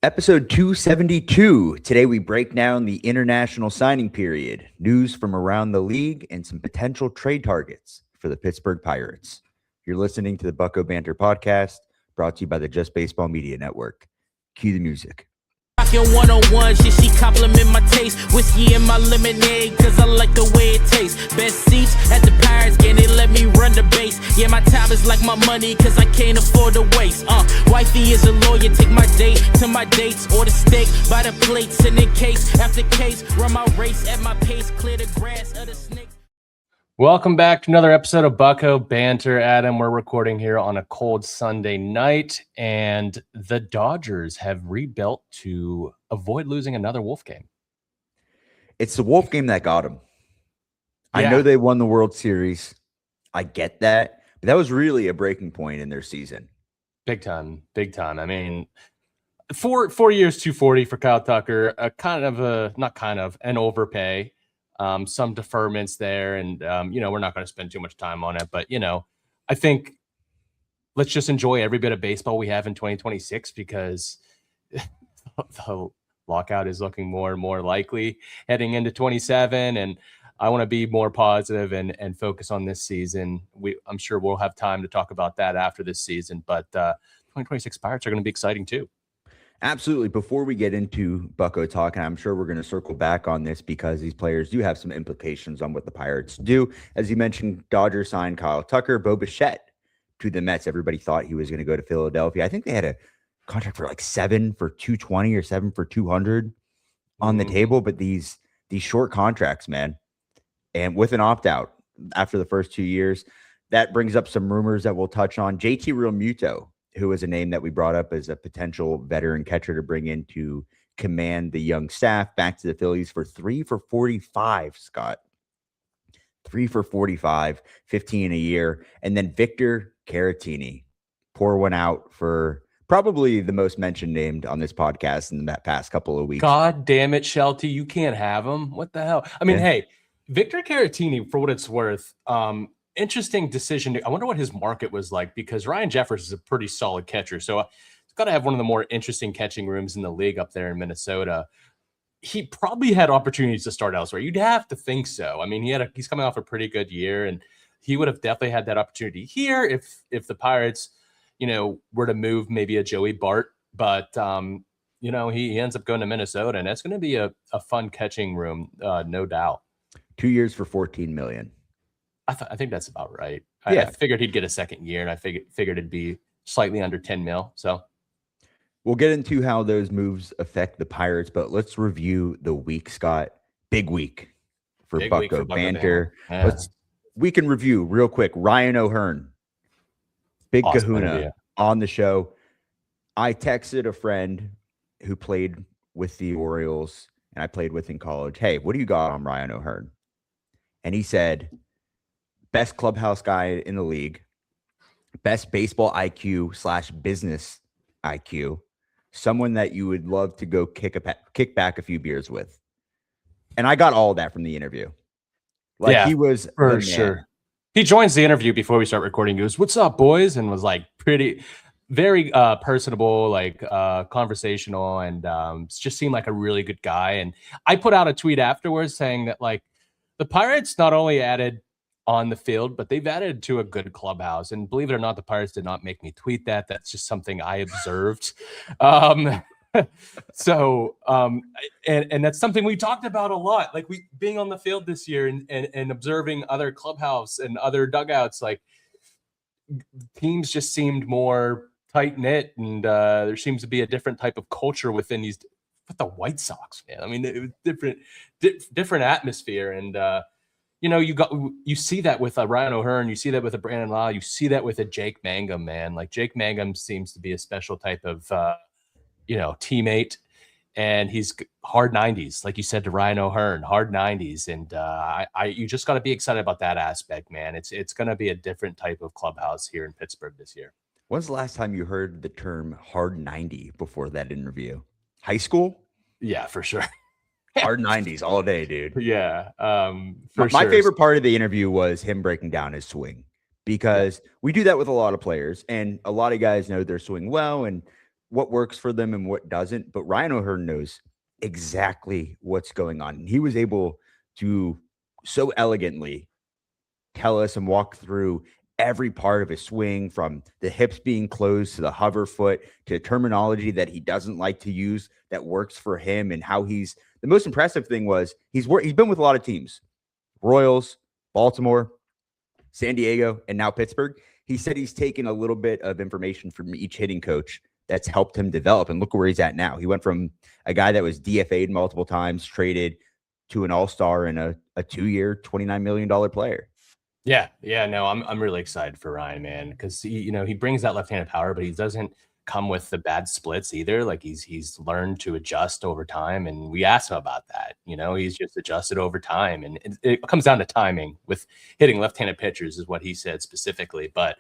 Episode 272. Today we break down the international signing period, news from around the league, and some potential trade targets for the Pittsburgh Pirates. You're listening to the Bucco Bantr podcast, brought to you by the Just Baseball Media Network. Cue the music. Rockin' 101, she compliment my taste. Whiskey in my lemonade, cause I like the way it tastes. Best seats at the Pirates game, they let me run the base. Yeah, my time is like my money, cause I can't afford to waste. Wifey is a lawyer, take my date to my dates. Or the steak by the plates, and in case after case, run my race at my pace, clear the grass of the snakes. Welcome back to another episode of Bucco Bantr. Adam, we're recording here on a cold Sunday night, and the Dodgers have rebuilt to avoid losing another Wolf game. It's the Wolf game that got them. Yeah. I know they won the World Series. I get that. But that was really a breaking point in their season. Big time. Big time. I mean, 4 years, 240 for Kyle Tucker, an overpay. Some deferments there, and we're not going to spend too much time on it, but I think let's just enjoy every bit of baseball we have in 2026 because the lockout is looking more and more likely heading into 27, and I want to be more positive and focus on this season. I'm sure we'll have time to talk about that after this season, but 2026 Pirates are going to be exciting too. Absolutely. Before we get into Bucco talk, and I'm sure we're going to circle back on this because these players do have some implications on what the Pirates do. As you mentioned, Dodgers signed Kyle Tucker, Bo Bichette to the Mets. Everybody thought he was going to go to Philadelphia. I think they had a contract for like 7 for 220 or 7 for 200 on the table, but these short contracts, man, and with an opt-out after the first 2 years, that brings up some rumors that we'll touch on. JT Realmuto, who is a name that we brought up as a potential veteran catcher to bring in to command the young staff, back to the Phillies for 3 for 45, Scott. 3 for 45, 15 a year. And then Victor Caratini, pour one out for probably the most mentioned named on this podcast in that past couple of weeks. God damn it, Shelty, you can't have him. What the hell? I mean, Hey, Victor Caratini, for what it's worth, interesting decision. I wonder what his market was like, because Ryan Jeffers is a pretty solid catcher. So he's got to have one of the more interesting catching rooms in the league up there in Minnesota. He probably had opportunities to start elsewhere. You'd have to think so. I mean, he's coming off a pretty good year, and he would have definitely had that opportunity here if the Pirates, were to move maybe a Joey Bart. But, he ends up going to Minnesota, and that's going to be a fun catching room, no doubt. 2 years for $14 million. I think that's about right. Yeah. I figured he'd get a second year, and I figured it'd be slightly under 10 mil. So we'll get into how those moves affect the Pirates, but let's review the week, Scott. Big week for Bucco Bantr. Yeah. We can review real quick. Ryan O'Hearn, big Awesome kahuna interview on the show. I texted a friend who played with the Orioles and I played with in college. Hey, what do you got on Ryan O'Hearn? And he said, best clubhouse guy in the league, best baseball IQ / business IQ, someone that you would love to go kick back a few beers with. And I got all of that from the interview. He was for sure. He joins the interview before we start recording. He goes, "What's up, boys?" And was like very personable, conversational, and just seemed like a really good guy. And I put out a tweet afterwards saying that the Pirates not only added on the field, but they've added to a good clubhouse. And believe it or not, the Pirates did not make me tweet that. That's just something I observed. And that's something we talked about a lot. We being on the field this year and observing other clubhouse and other dugouts, teams just seemed more tight knit, and there seems to be a different type of culture within these. With the White Sox, man, I mean, it was different atmosphere, and you see that with a Ryan O'Hearn, you see that with a Brandon Law, you see that with a Jake Mangum, man. Jake Mangum seems to be a special type of teammate, and he's hard 90s, like you said to Ryan O'Hearn, hard 90s, and you just got to be excited about that aspect, man. It's going to be a different type of clubhouse here in Pittsburgh this year. When's the last time you heard the term hard 90 before that interview? High school? Yeah, for sure. Hard 90s all day, dude. Yeah. My favorite part of the interview was him breaking down his swing, because we do that with a lot of players, and a lot of guys know their swing well, and what works for them and what doesn't, but Ryan O'Hearn knows exactly what's going on. He was able to so elegantly tell us and walk through every part of his swing, from the hips being closed to the hover foot to terminology that he doesn't like to use that works for him, and how the most impressive thing was he's been with a lot of teams, Royals, Baltimore, San Diego, and now Pittsburgh. He said he's taken a little bit of information from each hitting coach that's helped him develop, and look where he's at now. He went from a guy that was DFA'd multiple times, traded to an all-star and a 2-year, $29 million player. Yeah, no, I'm really excited for Ryan, man, because he brings that left-handed power, but he doesn't come with the bad splits either. Like he's learned to adjust over time, and we asked him about that. He's just adjusted over time, and it comes down to timing with hitting left-handed pitchers, is what he said specifically. But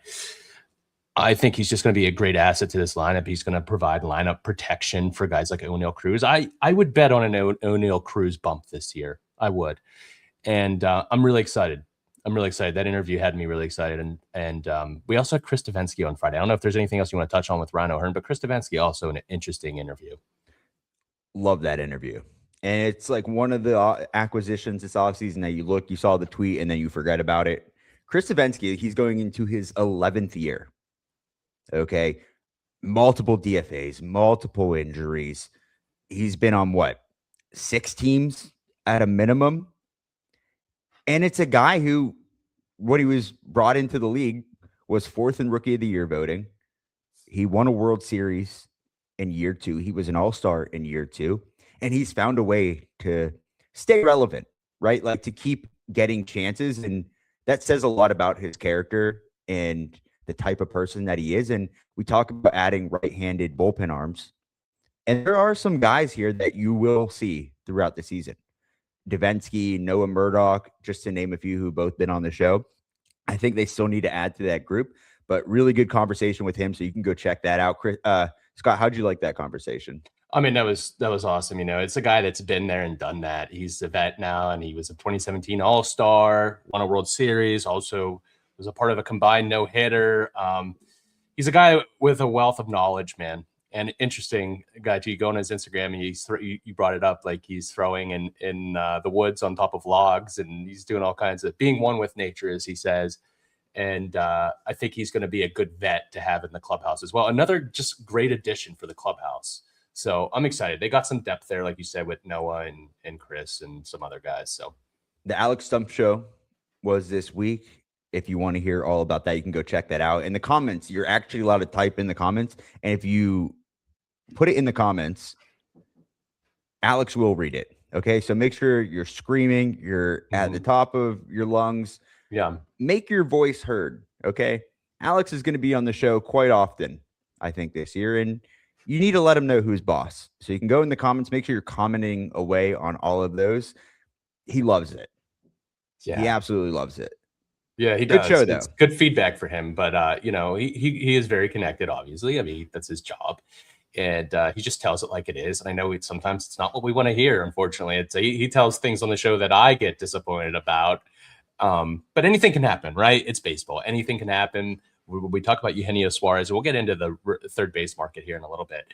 I think he's just going to be a great asset to this lineup. He's going to provide lineup protection for guys like O'Neal Cruz. I would bet on an O'Neal Cruz bump this year. I would, and I'm really excited. That interview had me really excited. And we also had Chris Devinsky on Friday. I don't know if there's anything else you want to touch on with Ryan O'Hearn, but Chris Devinsky, also an interesting interview. Love that interview. And it's like one of the acquisitions this offseason that you saw the tweet, and then you forget about it. Chris Devinsky, he's going into his 11th year. Okay. Multiple DFAs, multiple injuries. He's been on 6 teams at a minimum. And it's a guy who, when he was brought into the league, was 4th in Rookie of the Year voting. He won a World Series in year 2. He was an all-star in year 2. And he's found a way to stay relevant, right? Like to keep getting chances. And that says a lot about his character and the type of person that he is. And we talk about adding right-handed bullpen arms. And there are some guys here that you will see throughout the season. Devinsky, Noah Murdoch, just to name a few who both been on the show. I think they still need to add to that group, but really good conversation with him. So you can go check that out. Scott, how'd you like that conversation? I mean, that was awesome. It's a guy that's been there and done that. He's a vet now, and he was a 2017 All-Star, won a World Series, also was a part of a combined no-hitter. He's a guy with a wealth of knowledge, man. And interesting guy, you go on his Instagram, and you brought it up, like he's throwing in the woods on top of logs, and he's doing all kinds of being one with nature, as he says. And I think he's going to be a good vet to have in the clubhouse as well. Another just great addition for the clubhouse. So I'm excited. They got some depth there, like you said, with Noah and Chris and some other guys. So the Alex Stump show was this week. If you want to hear all about that, you can go check that out. In the comments, you're actually allowed to type in the comments. And if you put it in the comments, Alex will read it. Okay. So make sure you're screaming, you're at the top of your lungs. Yeah. Make your voice heard. Okay. Alex is going to be on the show quite often, I think, this year. And you need to let him know who's boss. So you can go in the comments, make sure you're commenting away on all of those. He loves it. Yeah. He absolutely loves it. Yeah, he does. Good show, though. It's good feedback for him. But, he is very connected, obviously. I mean, that's his job. And he just tells it like it is. And I know sometimes it's not what we want to hear, unfortunately. He tells things on the show that I get disappointed about. But anything can happen, right? It's baseball. Anything can happen. We talk about Eugenio Suarez. We'll get into the third base market here in a little bit.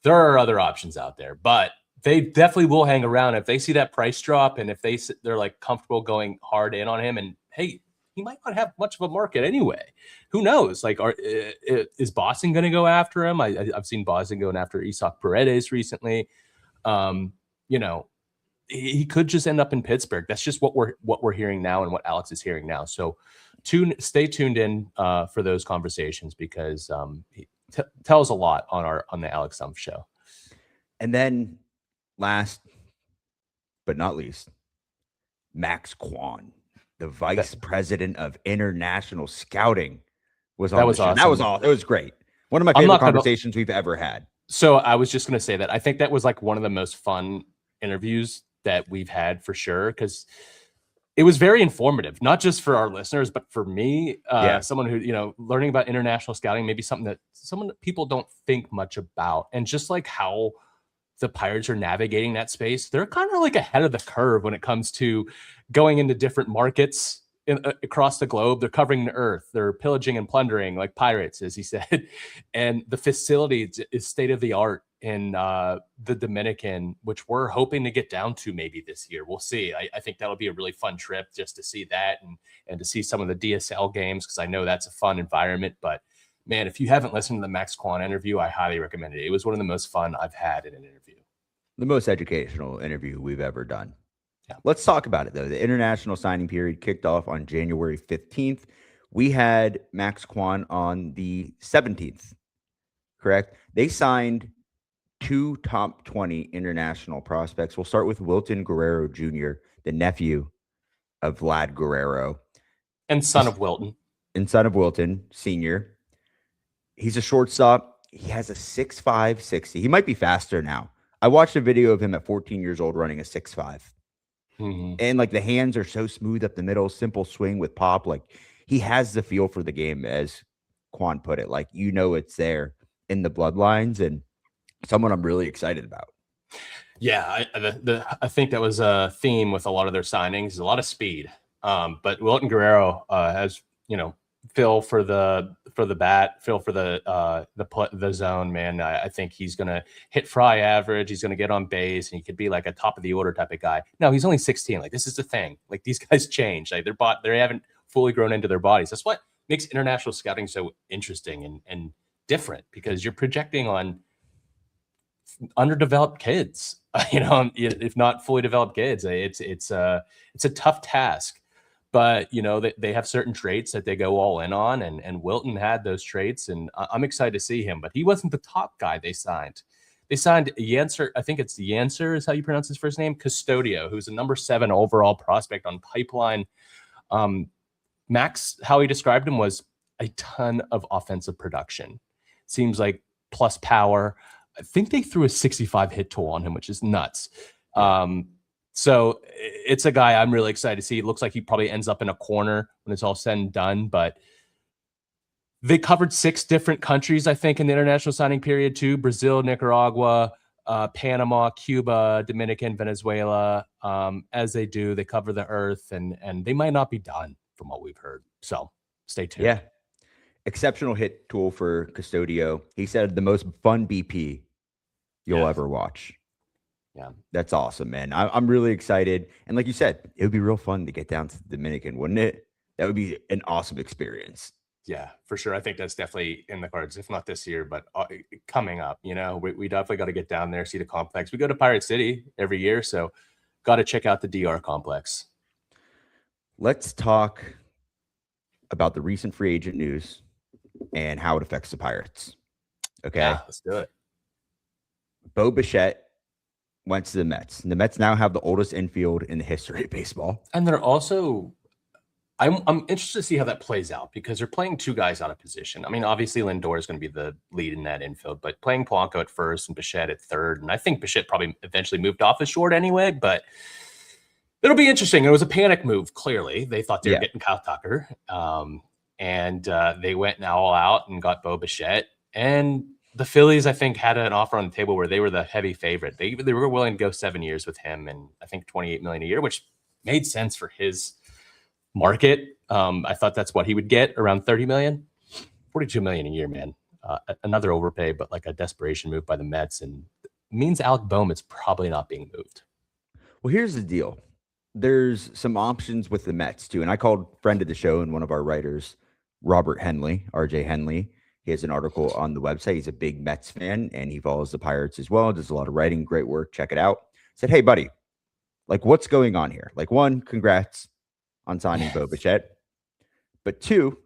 There are other options out there, but they definitely will hang around if they see that price drop, and if they're like comfortable going hard in on him. And hey, he might not have much of a market anyway. Who knows? Like, is Boston going to go after him? I've seen Boston going after Isaac Paredes recently. He could just end up in Pittsburgh. That's just what we're hearing now, and what Alex is hearing now. So stay tuned in for those conversations, because he tells a lot on the Alex Stumpf show. And then last but not least, Max Kwan, the vice president of international scouting, was on. That was awesome. That was awesome. It was great. One of my favorite conversations we've ever had. So I was just going to say that I think that was like one of the most fun interviews that we've had, for sure, because it was very informative, not just for our listeners, but for me, someone who, learning about international scouting, maybe something that people don't think much about. And just like how the Pirates are navigating that space, they're kind of like ahead of the curve when it comes to going into different markets across the globe. They're covering the earth. They're pillaging and plundering like pirates, as he said. And the facility is state of the art in the Dominican, which we're hoping to get down to maybe this year. We'll see. I think that'll be a really fun trip just to see that and to see some of the DSL games, because I know that's a fun environment. But man, if you haven't listened to the Max Quan interview, I highly recommend it. It was one of the most fun I've had in an interview. The most educational interview we've ever done. Yeah. Let's talk about it, though. The international signing period kicked off on January 15th. We had Max Quan on the 17th, correct? They signed 2 top 20 international prospects. We'll start with Wilton Guerrero Jr., the nephew of Vlad Guerrero. And son of Wilton. And son of Wilton, senior. He's a shortstop. He has a 6'5", 60. He might be faster now. I watched a video of him at 14 years old running a 6'5". And like the hands are so smooth up the middle, simple swing with pop. Like he has the feel for the game, as Quan put it. Like, you know, it's there in the bloodlines, and someone I'm really excited about. Yeah, I think that was a theme with a lot of their signings, a lot of speed. But Wilton Guerrero has, you know, feel for the bat, feel for the zone, man. I think he's gonna hit fry average. He's gonna get on base, and he could be like a top of the order type of guy. No, he's only 16. Like, this is the thing. Like, these guys change. Like, they haven't fully grown into their bodies. That's what makes international scouting so interesting and different, because you're projecting on underdeveloped kids, you know, if not fully developed kids. It's a tough task. But, you know, they have certain traits that they go all in on, and Wilton had those traits, and I'm excited to see him. But he wasn't the top guy they signed. They signed Yancer, I think it's Yancer is how you pronounce his first name, Custodio, who's a number 7 overall prospect on Pipeline. Max, how he described him was a ton of offensive production. Seems like plus power. I think they threw a 65 hit total on him, which is nuts. So it's a guy I'm really excited to see. It looks like he probably ends up in a corner when it's all said and done, but they covered 6 different countries, I think, in the international signing period too. Brazil, Nicaragua, Panama, Cuba, Dominican, Venezuela. As they do, they cover the earth, and they might not be done from what we've heard. So stay tuned. Yeah. Exceptional hit tool for Custodio. He said the most fun BP you'll ever watch. Yeah, that's awesome, man. I'm really excited. And like you said, it would be real fun to get down to the Dominican, wouldn't it? That would be an awesome experience. Yeah, for sure. I think that's definitely in the cards, if not this year, but coming up. You know, we definitely got to get down there, see the complex. We go to Pirate City every year, so got to check out the DR complex. Let's talk about the recent free agent news and how it affects the Pirates. Okay, yeah, let's do it. Bo Bichette went to the Mets. And the Mets now have the oldest infield in the history of baseball. And they're also, I'm interested to see how that plays out, because they're playing 2 guys out of position. I mean, obviously Lindor is going to be the lead in that infield, but playing Polanco at first and Bichette at third. And I think Bichette probably eventually moved off as short anyway, but it'll be interesting. It was a panic move, clearly. They thought they were getting Kyle Tucker. And they went now all out and got Bo Bichette. And the Phillies, I think, had an offer on the table where they were the heavy favorite. They were willing to go 7 years with him, and I think $28 million a year, which made sense for his market. I thought that's what he would get, around $30 million, $42 million a year, man. Another overpay, but like a desperation move by the Mets, and means Alec Bohm is probably not being moved. Well, here's the deal. There's some options with the Mets too, and I called friend of the show and one of our writers, Robert Henley, RJ Henley. He has an article on the website. He's a big Mets fan, and he follows the Pirates as well. Does a lot of writing, great work. Check it out. Said, hey, buddy, like, what's going on here? Like, 1, congrats on signing Bo Bichette. But 2,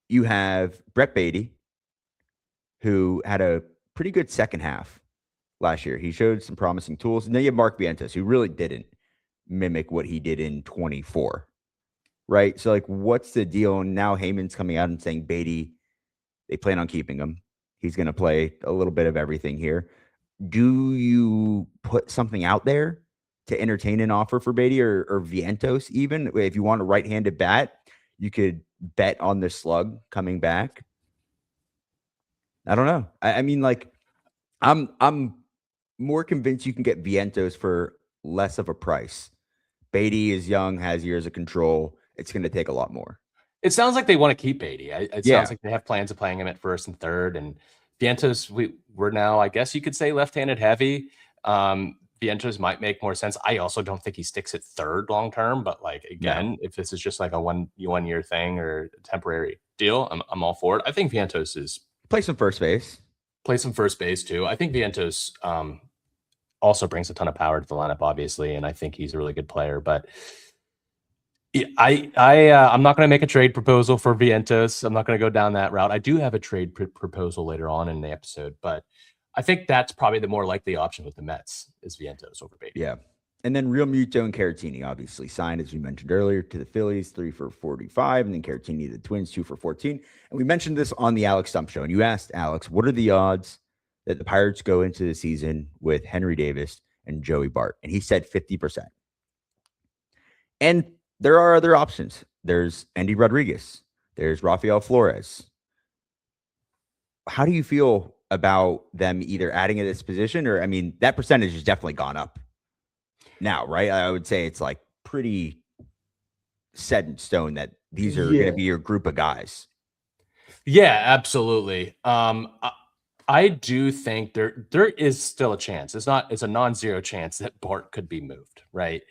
you have Brett Beatty, who had a pretty good second half last year. He showed some promising tools. And then you have Mark Vientos, who really didn't mimic what he did in 24, right? So, like, what's the deal? And now Heyman's coming out and saying Beatty, they plan on keeping him. He's going to play a little bit of everything here. Do you put something out there to entertain an offer for Beatty or Vientos even? If you want a right-handed bat, you could bet on the slug coming back. I don't know. I mean, like, I'm more convinced you can get Vientos for less of a price. Beatty is young, has years of control. it's going to take a lot more. It sounds like they want to keep Beatty. It Yeah. sounds like they have plans of playing him at first and third. And Vientos, we're now, I guess you could say, left-handed heavy. Vientos might make more sense. I also don't think he sticks at third long term. But like again, if this is just like a one year thing or a temporary deal, I'm all for it. I think Vientos is Play some first base. Play some first base too. I think Vientos also brings a ton of power to the lineup, obviously, and I think he's a really good player. But I'm not going to make a trade proposal for Vientos. I'm not going to go down that route. I do have a trade proposal later on in the episode, but I think that's probably the more likely option with the Mets is Vientos over Beatty. Yeah. And then Realmuto and Caratini obviously signed, as we mentioned earlier, to the Phillies, 3 for $45, and then Caratini, the Twins, 2 for $14. And we mentioned this on the Alex Stump Show, and you asked Alex, what are the odds that the Pirates go into the season with Henry Davis and Joey Bart? And he said 50%. And there are other options. There's Andy Rodriguez. There's Rafael Flores. How do you feel about them either adding at this position or, I mean, that percentage has definitely gone up now, right? I would say it's like pretty set in stone that these are going to be your group of guys. Yeah, absolutely. I do think there is still a chance. It's a non-zero chance that Bart could be moved, right?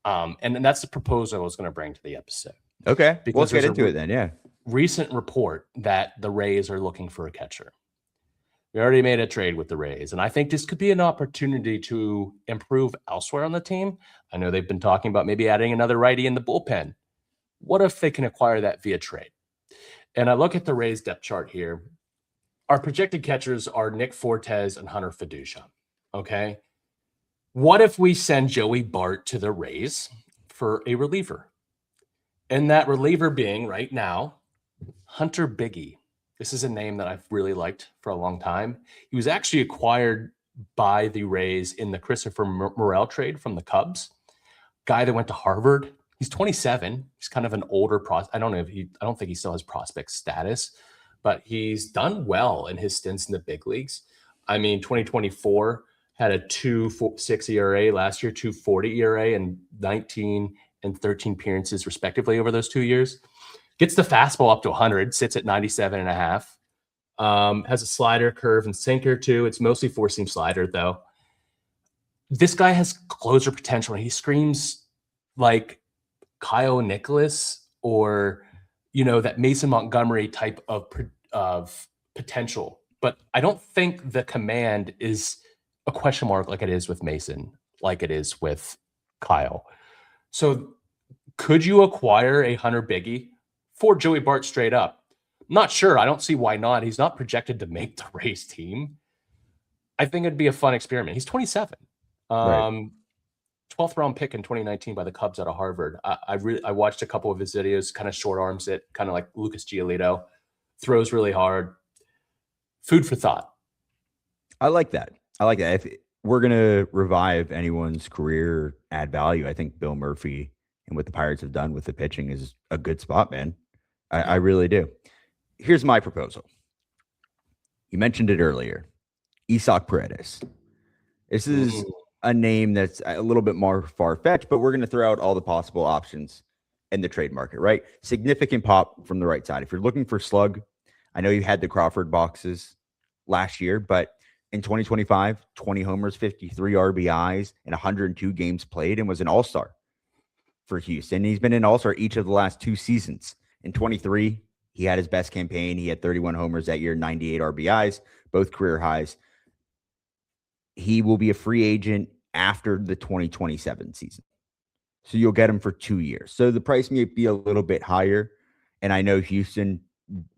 And that's the proposal I was going to bring to the episode. Okay, because let's get into it then. Yeah. Recent report that the Rays are looking for a catcher. We already made a trade with the Rays, and I think this could be an opportunity to improve elsewhere on the team. I know they've been talking about maybe adding another righty in the bullpen. What if they can acquire that via trade? And I look at the Rays depth chart here. Our projected catchers are Nick Fortes and Hunter Bigge. Okay. What if we send Joey Bart to the Rays for a reliever? And that reliever being right now, Hunter Bigge. This is a name that I've really liked for a long time. He was actually acquired by the Rays in the Christopher Morel trade from the Cubs. Guy that went to Harvard. He's 27. He's kind of an older prospect. I don't think he still has prospect status, but he's done well in his stints in the big leagues. I mean, 2024 had a 2.6 ERA last year, 2.40 ERA, and 19 and 13 appearances respectively over those 2 years. Gets the fastball up to 100, sits at 97.5. Has a slider, curve, and sinker too. It's mostly four-seam slider though. This guy has closer potential. He screams like Kyle Nicholas or, that Mason Montgomery type of potential. But I don't think the command is a question mark like it is with Mason, like it is with Kyle. So could you acquire a Hunter Bigge for Joey Bart straight up? Not sure. I don't see why not. He's not projected to make the Rays team. I think it'd be a fun experiment. He's 27. Right. 12th round pick in 2019 by the Cubs out of Harvard. I watched a couple of his videos, kind of short arms it, kind of like Lucas Giolito. Throws really hard. Food for thought. I like that. If we're going to revive anyone's career, add value, I think Bill Murphy and what the Pirates have done with the pitching is a good spot, man. I really do. Here's my proposal. You mentioned it earlier. Isaac Paredes. This is a name that's a little bit more far-fetched, but we're going to throw out all the possible options in the trade market, right? Significant pop from the right side. If you're looking for slug, I know you had the Crawford boxes last year, but in 2025, 20 homers, 53 RBIs, and 102 games played, and was an all-star for Houston. He's been an all-star each of the last 2 seasons. In 23, he had his best campaign. He had 31 homers that year, 98 RBIs, both career highs. He will be a free agent after the 2027 season. So you'll get him for 2 years. So the price may be a little bit higher. And I know Houston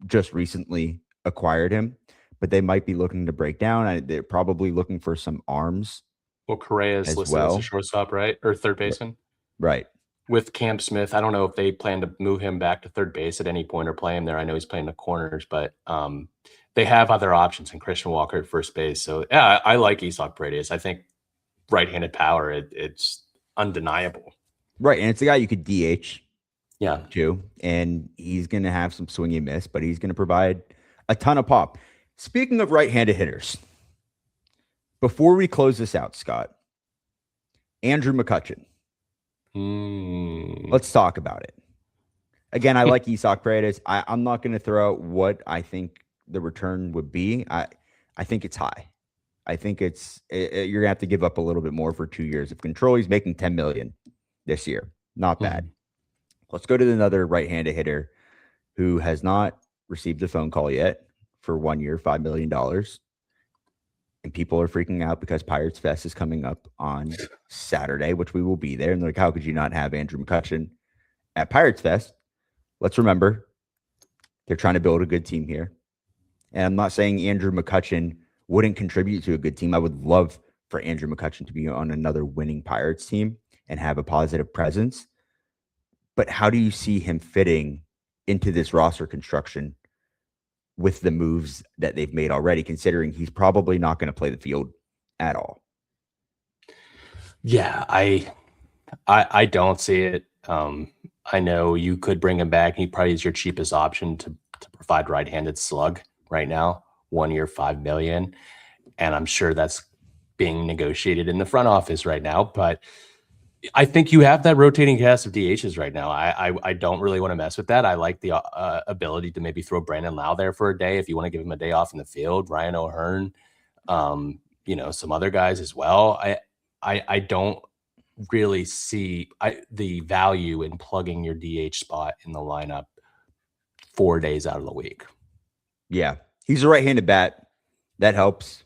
just recently acquired him, but they might be looking to break down. They're probably looking for some arms. Well, Correa is listed as a shortstop, right? Or third baseman. Right. With Cam Smith, I don't know if they plan to move him back to third base at any point or play him there. I know he's playing the corners, but they have other options in Christian Walker at first base. So, yeah, I like Isaac Paredes. I think right-handed power, it's undeniable. Right, and it's a guy you could DH. Yeah. Too, and he's going to have some swing and miss, but he's going to provide a ton of pop. Speaking of right-handed hitters, before we close this out, Scott, Andrew McCutchen. Let's talk about it. Again, I like Isaac Paredes. I'm not going to throw out what I think the return would be. I think it's high. I think you're gonna have to give up a little bit more for 2 years of control. He's making $10 million this year. Not bad. Let's go to another right-handed hitter who has not received a phone call yet for 1 year, $5 million. And people are freaking out because Pirates Fest is coming up on Saturday, which we will be there. And they're like, how could you not have Andrew McCutchen at Pirates Fest? Let's remember, they're trying to build a good team here. And I'm not saying Andrew McCutchen wouldn't contribute to a good team. I would love for Andrew McCutchen to be on another winning Pirates team and have a positive presence. But how do you see him fitting into this roster construction with the moves that they've made already, considering he's probably not going to play the field at all? Yeah, I don't see it. I know you could bring him back. He probably is your cheapest option to provide right-handed slug right now. 1 year, $5 million. And I'm sure that's being negotiated in the front office right now. But I think you have that rotating cast of DHs right now. I don't really want to mess with that. I like the ability to maybe throw Brandon Lau there for a day if you want to give him a day off in the field. Ryan O'Hearn, some other guys as well. I don't really see the value in plugging your DH spot in the lineup 4 days out of the week. Yeah. He's a right-handed bat. That helps.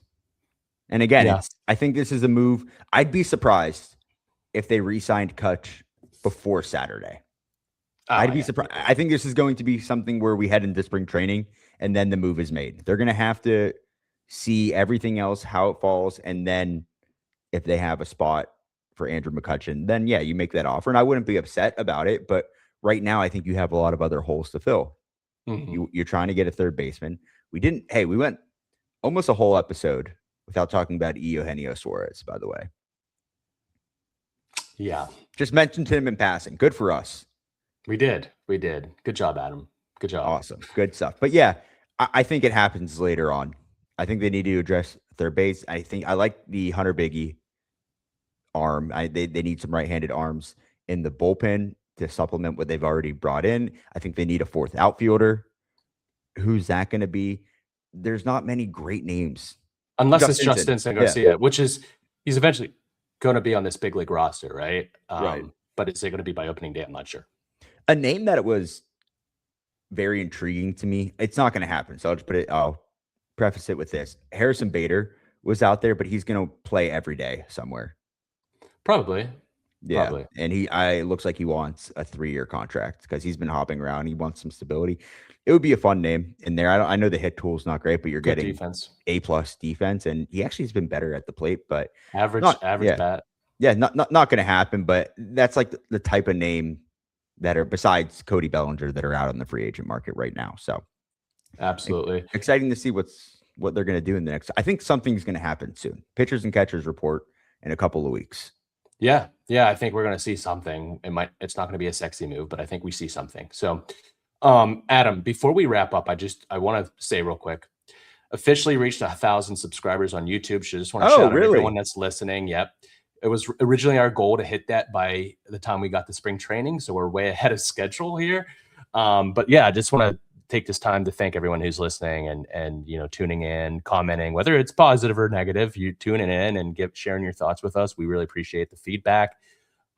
And again, I think this is a move. I'd be surprised if they re-signed Cutch before Saturday. I'd be surprised. I think this is going to be something where we head into spring training and then the move is made. They're going to have to see everything else, how it falls. And then if they have a spot for Andrew McCutchen, then yeah, you make that offer. And I wouldn't be upset about it. But right now, I think you have a lot of other holes to fill. You're trying to get a third baseman. We went almost a whole episode without talking about Eugenio Suarez, by the way. Yeah. Just mentioned him in passing. Good for us. We did. Good job, Adam. Good job. Awesome. Good stuff. But yeah, I think it happens later on. I think they need to address third base. I like the Hunter Bigge arm. They need some right-handed arms in the bullpen to supplement what they've already brought in. I think they need a fourth outfielder. Who's that going to be? There's not many great names. Unless it's Justin Garcia, which is he's eventually going to be on this big league roster, right? Right. But is it going to be by opening day? I'm not sure. A name that it was very intriguing to me. It's not going to happen. So I'll preface it with this. Harrison Bader was out there, but he's going to play every day somewhere. Probably. Yeah. Probably. And it looks like he wants a 3-year contract because he's been hopping around. He wants some stability. It would be a fun name in there. I know the hit tool is not great, but you're getting defense. A+ defense, and he actually has been better at the plate, but average bat. Yeah, not going to happen. But that's like the type of name that are besides Cody Bellinger that are out on the free agent market right now. So absolutely exciting to see what they're going to do in the next. I think something's going to happen soon. Pitchers and catchers report in a couple of weeks. Yeah. I think we're going to see something. It's not going to be a sexy move, but I think we see something. So. Adam, before we wrap up, I want to say real quick, officially reached 1,000 subscribers on YouTube. So just want to shout out everyone that's listening. Yep. It was originally our goal to hit that by the time we got to spring training. So we're way ahead of schedule here. But yeah, I just want to take this time to thank everyone who's listening and tuning in, commenting, whether it's positive or negative, you tuning in and sharing your thoughts with us. We really appreciate the feedback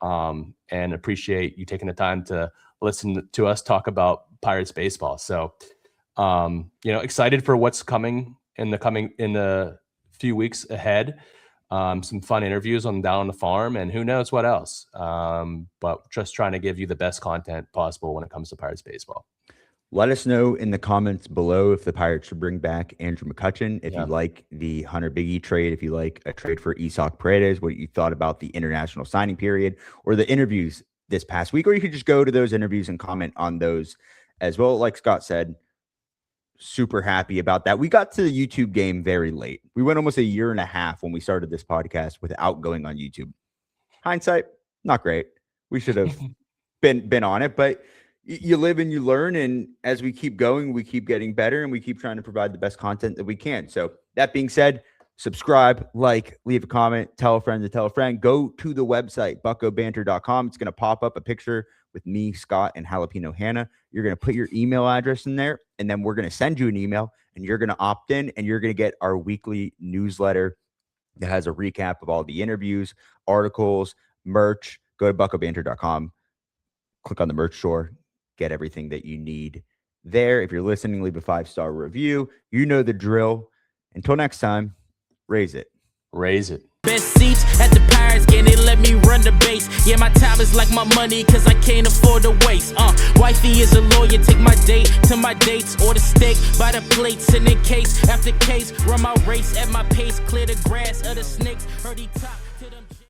and appreciate you taking the time to listen to us talk about Pirates baseball. So, excited for what's coming in the few weeks ahead. Some fun interviews down on the farm and who knows what else. But just trying to give you the best content possible when it comes to Pirates baseball. Let us know in the comments below if the Pirates should bring back Andrew McCutchen, if you like the Hunter Bigge trade, if you like a trade for Isaac Paredes, what you thought about the international signing period or the interviews this past week, or you could just go to those interviews and comment on those as well. Like Scott said, super happy about that. We got to the YouTube game very late. We went almost 1.5 years when we started this podcast without going on YouTube. Hindsight, not great. We should have been on it, but you live and you learn. And as we keep going, we keep getting better and we keep trying to provide the best content that we can. So that being said, subscribe, leave a comment, tell a friend to tell a friend. Go to the website, buccobantr.com. It's going to pop up a picture with me, Scott, and Jalapeno Hannah. You're going to put your email address in there, and then we're going to send you an email, and you're going to opt in, and you're going to get our weekly newsletter that has a recap of all the interviews, articles, merch. Go to buccobantr.com, click on the merch store, get everything that you need there. If you're listening, leave a 5-star review. You know the drill. Until next time, raise it. Raise it. Best seats at the Pirates game, they let me run the base. Yeah, my time is like my money, cause I can't afford to waste. Wifey is a lawyer, take my date to my dates. Order steak by the plates, and in case after case, run my race at my pace. Clear the grass of the snakes, heard he top.